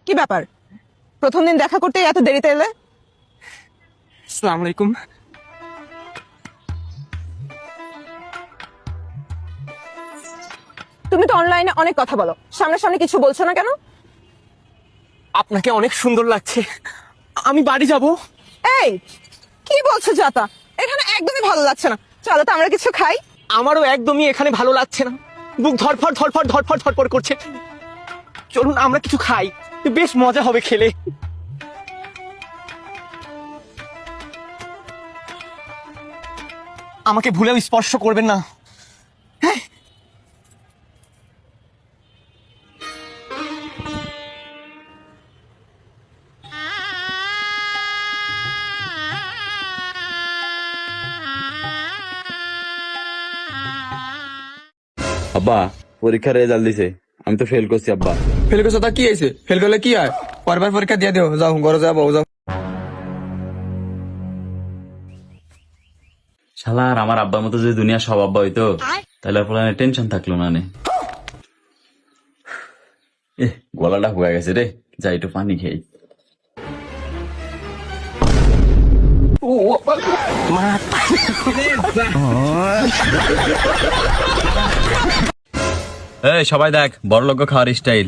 কি ব্যাপার, প্রথম দিন দেখা করতে এত দেরিতে এলে? আসসালামু আলাইকুম। তুমি তো অনলাইনে অনেক কথা বলো, সামনাসামনি কিছু বলছো না কেন? আপনাকে অনেক সুন্দর লাগছে, আমি বাড়ি যাব। এই কি বলছো জাতা, এখানে একদমই ভালো লাগছে না, চলো তো আমরা কিছু খাই। আমারও একদমই এখানে ভালো লাগছে না, বুক ধরফর ধরফর ধরফর ধরফর করছে। চলুন আমরা কিছু খাই, বেশ মজা হবে খেলে। আমাকে ভুলেও স্পর্শ করবেন না। আব্বা পরীক্ষার রেজাল্ট দিছে, আমি তো ফেল করছি আব্বা। ফেল করছো তা কি হয়েছে? ফেল করলে কি হয়? পরবার পরীক্ষা দিয়ে দিও, যাও ঘরে যাবো যাও। শালার আমার আব্বার মতো যদি দুনিয়া সব আব্বা হইতো তাহলে আর টেনশন থাকলো না। গলাটা হয়ে গেছে রে, যাই একটু পানি খেয়ে। এই সবাই দেখ, বড় লোক খাওয়ার স্টাইল।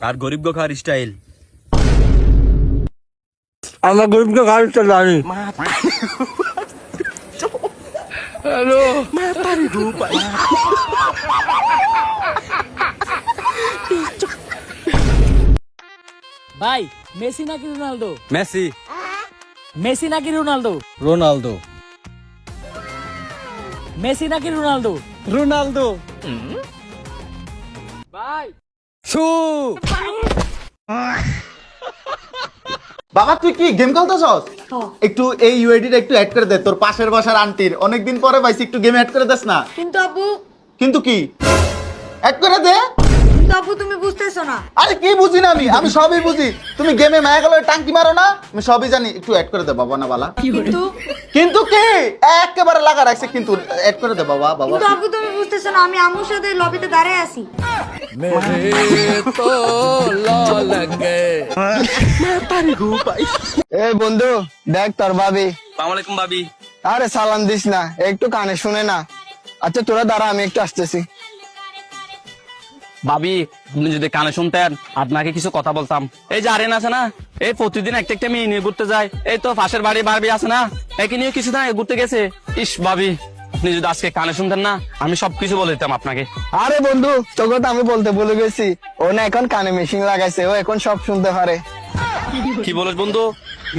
আর গরিব গো খাওয়ার স্টাইল। আমরা গরিবকে খাওয়ার তো জানি। হ্যালো ভাই, মেসি নাকি রোনালদো? মেসি। মেসি নাকি রোনালদো? রোনালদো। মেসি নাকি রোনালদো? রোনালদো। ভাই সু। বাবা তুই কি গেম খেলতেছস? একটু এই ইউআইডিটা একটু অ্যাড করে দে, তোর পাশের বাসার আন্টির অনেকদিন পরে পাইছি, একটু গেমে অ্যাড করে দেস না? কিন্তু আব্বু, কিন্তু কি অ্যাড করে দে? কিন্তু আব্বু তুমি বুঝতেছো না। আরে কি বুঝি না আমি সবই বুঝি। তুমি গেমে মায়া গেল টাঙ্কি মারো না, আমি সবই জানি, একটু অ্যাড করে দে বাবা না বালা। কিন্তু কিন্তু কি একেবারে লাগা রাখছে, কিন্তু অ্যাড করে দে বাবা বাবা। কিন্তু আব্বু তুমি বুঝতেছো না, আমি আম্মুর সাথে লবিতে দাঁড়ায় আছি। এই বন্ধু দেখ তোর ভাবি। আসসালামু আলাইকুম ভাবি। আরে সালাম দিস না, একটু কানে শুনে না। আচ্ছা তোরা দাঁড়া, আমি একটু আসতেছি। ভাবি আপনি যদি কানে শুনতেন আপনাকে কিছু কথা বলতাম। এই যে আরেন আছে না, এই প্রতিদিন একটা একটা মেয়ে নিয়ে ঘুরতে যায়, এই তো পাশের বাড়ি বারবি আছে না, একে নিয়ে কিছু না ঘুরতে গেছে। ইস ভাবি আপনি যদি আজকে কানে শুনতেন না, আমি সবকিছু বলে দিতাম আপনাকে। আরে বন্ধু তোকে তো আমি বলতে ভুলে গেছি, ও না এখন কানে মেশিন লাগাইছে, ও এখন সব শুনতে পারে। কি বলিস বন্ধু,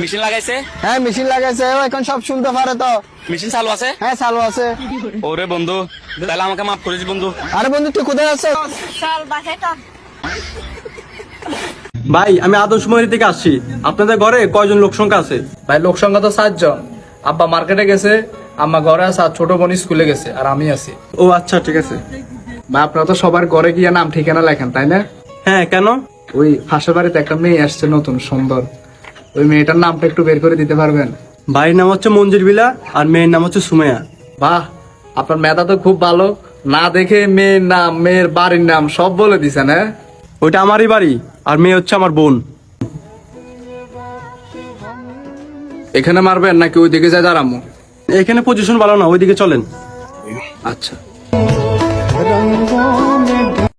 মেশিন লাগাইছে? হ্যাঁ মেশিন লাগাইছে, ও এখন সব শুনতে পারে। তো মেশিন চালু আছে? হ্যাঁ চালু আছে। ওরে বন্ধু তাহলে আমাকে মাফ করিস বন্ধু। আরে বন্ধু তুই কোথায় আছো? চল বাসায় চল। ভাই আমি আদর্শমহরি থেকে আসছি, আপনাদের ঘরে কয়জন লোক সংখ্যা আছে? ভাই লোক সংখ্যা তো 7 জন। আব্বা মার্কেটে গেছে, আম্মা ঘরে আছে, আর ছোট বোন স্কুলে গেছে, আর আমি আছি। ও আচ্ছা ঠিক আছে। ভাই আপনারা তো সবার ঘরে গিয়ে নাম ঠিকানা লেখেন তাই না? হ্যাঁ কেন? ওই পাশের বাড়িতে একটা মেয়ে আসছে নতুন সুন্দর, ওই মেয়েটার নামটা একটু বের করে দিতে পারবেন? ভাইয়ের নাম হচ্ছে মঞ্জুর বিলা আর মেয়ের নাম হচ্ছে সুমাইয়া। বাহ, আপনার মেধা তো খুব ভালো, না দেখে মেয়ের নাম, মেয়ের বাড়ির নাম সব বলে দিছেন। হ্যাঁ ওইটা আমারই বাড়ি, আর মেয়ে হচ্ছে আমার বোন। এখানে মারবেন নাকি ওইদিকে যায় দাঁড়ামো? এখানে পজিশন ভালো না, ওইদিকে চলেন। আচ্ছা